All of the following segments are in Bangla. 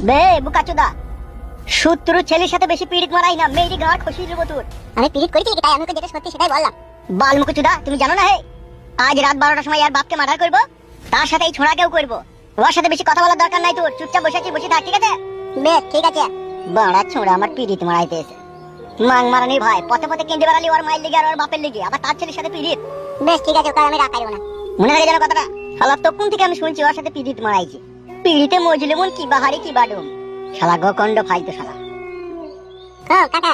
বে বুকাচোদা, শত্রু ছেলের সাথে বেশি পিড়িত মারাই না, মেয়েরই গাঁড় খসিয়ে দেবো তোর। আমি পিরিত করেছি নাকি? তাই আমি যেটা সত্যি সেটাই বললাম। বাল মুকুচোদা, তুমি জানো না হে আজ রাত 12টার সময় আর বাপকে মার্ডার করবো, তার সাথে এই ছোড়াকেও করবো। ওর সাথে বেশি কথা বলার দরকার নাই তোর, চুপচাপ বসে আছি, বসে থাক, ঠিক আছে? বেশ ঠিক আছে। বাড়া ছোড়া আমার পিড়িত মারাইতে এসে মাং মারানি ভাই, পথে পথে কেঁদে বেড়ালি ওর মায়ের লেগে আর ওর বাপের লেগে, আবার তার ছেলের সাথে পিড়িত। বেশ ঠিক আছে, ওকে আমি রাখাইব না। মনে থাকে যেন কথাটা। শালা তখন থেকে আমি শুনছি ওর সাথে পিড়িত মারাইছে। পিড়িতে মজলে মন কি বাহারি কি বাডুম, শালা গকন্ড ফাইতো শালা। ও কাকা,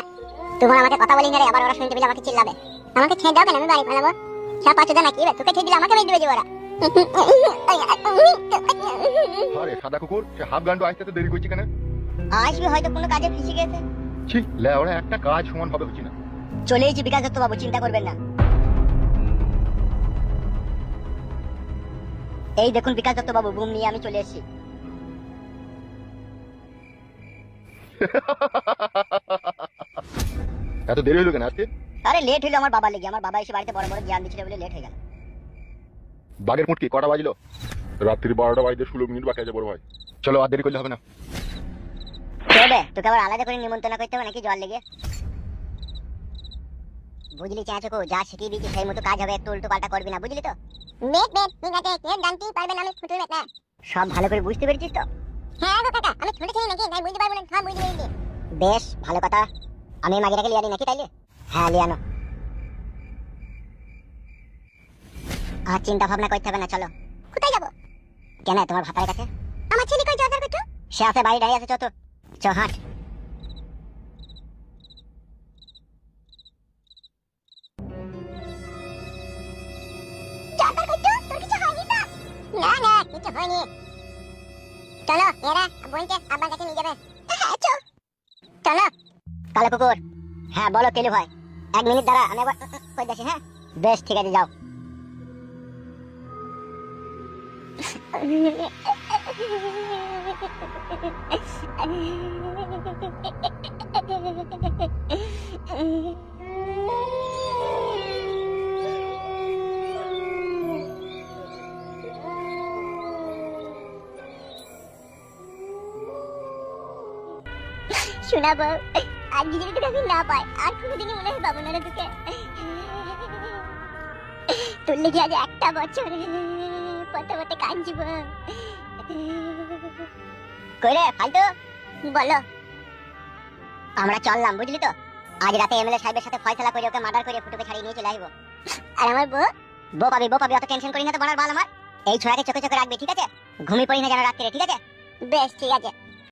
তোমার আমাকে কথা বলি না রে, আবার ওরা শুনতে পেলে আমাকে চিল্লাবে। আমাকে ছেড়ে দাও কেন, আমি বাড়ি পালাবো। সব পাঁচটা নাকি রে, তোকে ছেড়ে দিলে আমাকে মেরে দেবে যে ওরা। আরে সাদা কুকুর, সে হাফ গান্ডু আসতে তো দেরি করছি কেন? আসবে হয়তো কোনো কাজে ফেসে গেছে। ছি, লেওড়া একটা কাজ সমান ভাবে হচ্ছে না। চলে এসেছি বিকাশ দত্ত বাবু, চিন্তা করবেন না। এই দেখুন বিকাশ দত্ত বাবু, বুম নিয়ে আমি চলে এসেছি। এত দেরি হলো কেন আজকে? আরে লেট হলো আমার বাবা লেগে, আমার বাবা এসে বাড়িতে বড় বড় জ্ঞান দিচ্ছিল বলে লেট হয়ে গেল। বাগের মুটকি কটা বাজলো? রাত্রি 12টা বাজতে 16 মিনিট বাকি আছে বড় ভাই। চলো আর দেরি করলে হবে না। তবে তোকে আবার আলাদা করে নিমন্ত্রণ করতে হবে নাকি জল লেগে? বুঝলি চাচকো, যা শিখিয়ে দিয়েছি সেই মতো কাজ হবে, একটু উল্টো পাল্টা করবি না, বুঝলি তো? বেশ বেশ ঠিক আছে, কে জানতেই পারবে না আমি ফুটে না। সব ভালো করে বুঝতে পেরেছিস তো? হ্যাঁ গো কাকা, আমি ছোট ছেলে নাকি, তাই বুঝতে পারবো না। হ্যাঁ বুঝতে পেরেছি। বেশ ভালো কথা। আমি মাগিটাকে লিয়ানি নাকি তাইলে? হ্যাঁ লিয়ানো। আর চিন্তা ভাবনা করতে হবে না, চলো। কোথায় যাবো? কেন, তোমার ভাতার কাছে? আমার ছেলে কই যাওয়ার কথা? সে আছে, বাড়ি দাঁড়িয়ে আছে, চত চ হাঁট। যাওয়ার কথা? তোর কিছু হয়নি তো? না না, কিছু হয়নি। চলো এরা বোনকে আব্বার কাছে নিয়ে যাবে। হ্যাঁ চল। চলো। কালো কুকুর, হ্যাঁ বলো কেলু ভাই। 1 মিনিট দাঁড়া, আমি একবার কই যাচ্ছি। হ্যাঁ বেশ ঠিক আছে, যাও। শোনাবো, আর যদি তোকে আমি না পাই আর কোনোদিনই মনে হয় পাবো না রে তোকে। তোর লেগে আজ একটা বছর পথে পথে কাঁদছিব। কই রে ফালতু? বলো। আমরা চললাম, বুঝলি তো? আজ রাতে এমএলএ সাহেবের সাথে ফয়সালা করে ওকে মার্ডার করে ফুটুকে ছাড়িয়ে নিয়ে চলে আসবো। আর আমার বউ? বউ পাবি, বউ পাবি, অত টেনশন করিস না তো, বলার বাল আমার। এই ছোড়াকে চোখে চোখে রাখবি, ঠিক আছে? ঘুমিয়ে পড়ি না যেন রাত্রে, ঠিক আছে? বেশ ঠিক আছে।